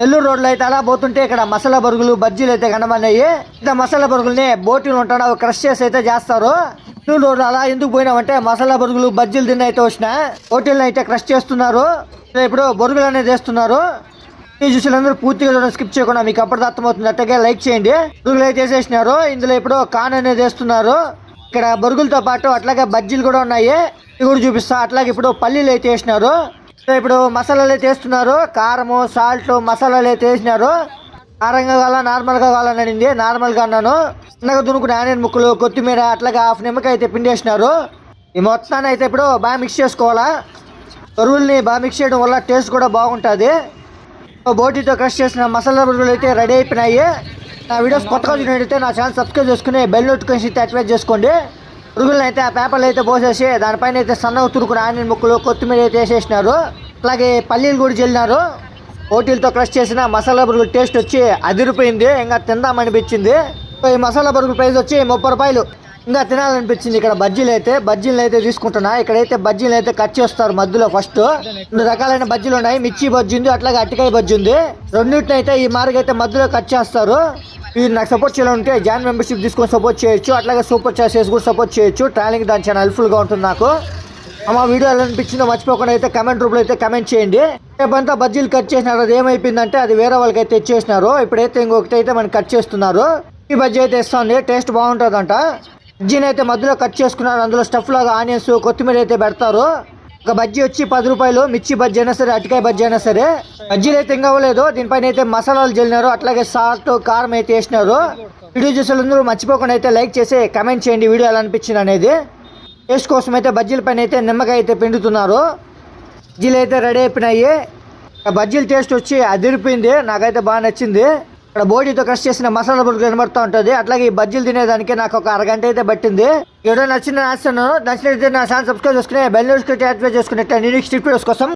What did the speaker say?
నెల్లూరు రోడ్లో అయితే అలా పోతుంటే ఇక్కడ మసాలా బరుగులు బజ్జీలు అయితే కనబడినాయి. ఇంకా మసాలా బరుగుల్ని బోటీలు ఉంటాడు అవి క్రష్ చేసి అయితే చేస్తారు. నెల్లూరు రోడ్లో అలా ఎందుకు పోయినామంటే మసాలా బరుగులు బజ్జీలు తిన్న అయితే వచ్చిన బోటీలను అయితే క్రష్ చేస్తున్నారు. ఇప్పుడు బొరుగులు అనేది వేస్తున్నారు. ఈ చూసేందరూ పూర్తిగా స్కిప్ చేయకుండా మీకు అప్పుడు అర్థమవుతుంది. అట్టగే లైక్ చేయండి. బొరుగులు అయితే వేసేసినారు. ఇందులో ఇప్పుడు కాన్ అనేది వేస్తున్నారు. ఇక్కడ బొరుగులతో పాటు అట్లాగే బజ్జీలు కూడా ఉన్నాయి. ఇవి కూడా చూపిస్తా. అట్లాగే ఇప్పుడు పల్లీలు అయితే వేసినారు. ఇప్పుడు మసాలాలు అయితే వేస్తున్నారు. కారము సాల్ట్ మసాలాలు అయితే వేసినారు. కారంగా కావాలా నార్మల్గా కావాలని అడిగింది. నార్మల్గా అన్నాను. చిన్నగా దునుకుని ఆనియన్ ముక్కలు కొత్తిమీర అట్లాగే హాఫ్ నిమ్మకాయ అయితే పిండేసినారు. ఈ మొత్తాన్ని అయితే ఇప్పుడు బాగా మిక్స్ చేసుకోవాలా. బొరుగుల్ని బాగా మిక్స్ చేయడం వల్ల టేస్ట్ కూడా బాగుంటుంది. బోటీతో క్రష్ చేసిన మసాలా బొరుగులు అయితే రెడీ అయిపోయినాయి. నా వీడియోస్ కొత్తగా చూసినట్టయితే నా ఛానల్ సబ్స్క్రైబ్ చేసుకుని బెల్ నోటిఫికేషన్ అయితే యాక్టివేట్ చేసుకోండి. బొరుగులను అయితే ఆ పేపర్లు అయితే పోసేసి దానిపైన అయితే సన్నగా తురుకుని ఆనియన్ ముక్కలు కొత్తిమీర అయితే వేసేసినారు. అలాగే పల్లీలు కూడా జల్లినారు. బోటీలతో క్రష్ చేసిన మసాలా బొరుగుల టేస్ట్ వచ్చి అదిరిపోయింది. ఇంకా తిందామనిపించింది. ఈ మసాలా బొరుగుల ప్రైస్ వచ్చి 30 రూపాయలు. ఇంకా తినాలనిపించింది. ఇక్కడ బజ్జీలు అయితే తీసుకుంటున్నా. ఇక్కడైతే బజ్జీలు అయితే కట్ చేస్తారు మధ్యలో. ఫస్ట్ 2 రకాలైన బజ్జీలు ఉన్నాయి. మిర్చి బజ్జీ ఉంది అట్లాగే అట్టికాయ బజ్జీ ఉంది. రెండింటిని అయితే ఈ మార్గ అయితే మధ్యలో కట్ చేస్తారు. ఇది నాకు సపోర్ట్ చేయాలంటే జాన్ మెంబర్షిప్ తీసుకొని సపోర్ట్ చేయొచ్చు. అట్లాగే సూపర్ చాట్ చేసి కూడా సపోర్ట్ చేయొచ్చు. ట్రావెలింగ్ దాని చాలా హెల్ప్ఫుల్గా ఉంటుంది నాకు. మా వీడియో ఎలా అనిపించిందో మర్చిపోకుండా అయితే కమెంట్ రూపంలో అయితే కమెంట్ చేయండి. రేపంతా బజ్జీలు కట్ చేసినారు. అది ఏమైపోయిందంటే అది వేరే వాళ్ళకి అయితే ఇచ్చేసినారు. ఇప్పుడైతే ఇంకొకటి అయితే మనకి కట్ చేస్తున్నారు. ఈ బజ్జీ అయితే ఇస్తుంది. టేస్ట్ బాగుంటుందంట. బజ్జీని అయితే మధ్యలో కట్ చేసుకున్నారు. అందులో స్టఫ్ లాగా ఆనియన్స్ కొత్తిమీర అయితే పెడతారు. ఒక బజ్జీ వచ్చి 10 రూపాయలు. మిర్చి బజ్జీ అయినా సరే అటికాయ బజ్జీ అయినా సరే. బజ్జీలు అయితే ఇంకా అవ్వలేదు. దీనిపైన అయితే మసాలాలు జల్లినారు. అట్లాగే సాల్ట్ కారం అయితే వేసినారు. వీడియో చూసేందరూ మర్చిపోకుండా అయితే లైక్ చేసి కమెంట్ చేయండి వీడియో ఎలా అనిపించింది అనేది. టేస్ట్ కోసం అయితే బజ్జీల పైన అయితే నిమ్మకాయ అయితే పిండుతున్నారు. బజ్జీలు అయితే రెడీ అయిపోయినాయి. బజ్జీల టేస్ట్ వచ్చి అదిరిపోయింది. నాకైతే బాగా నచ్చింది. ఇక్కడ బోటీతో క్రష్ చేసిన మసాలా బొరుగులు కనబడుతూ ఉంటుంది. అట్లాగే ఈ బజ్జీలు తినేదానికి నాకు ఒక అరగంట అయితే పట్టింది. వీడియో నచ్చిందని ఆశిస్తున్నాను. నచ్చినట్లయితే నా ఛానల్ సబ్స్క్రైబ్ చేసుకుని బెల్ నోటిఫికేషన్ యాక్టివేట్ చేసుకున్నట్టు నేను నెక్స్ట్ వీడియోస్ కోసం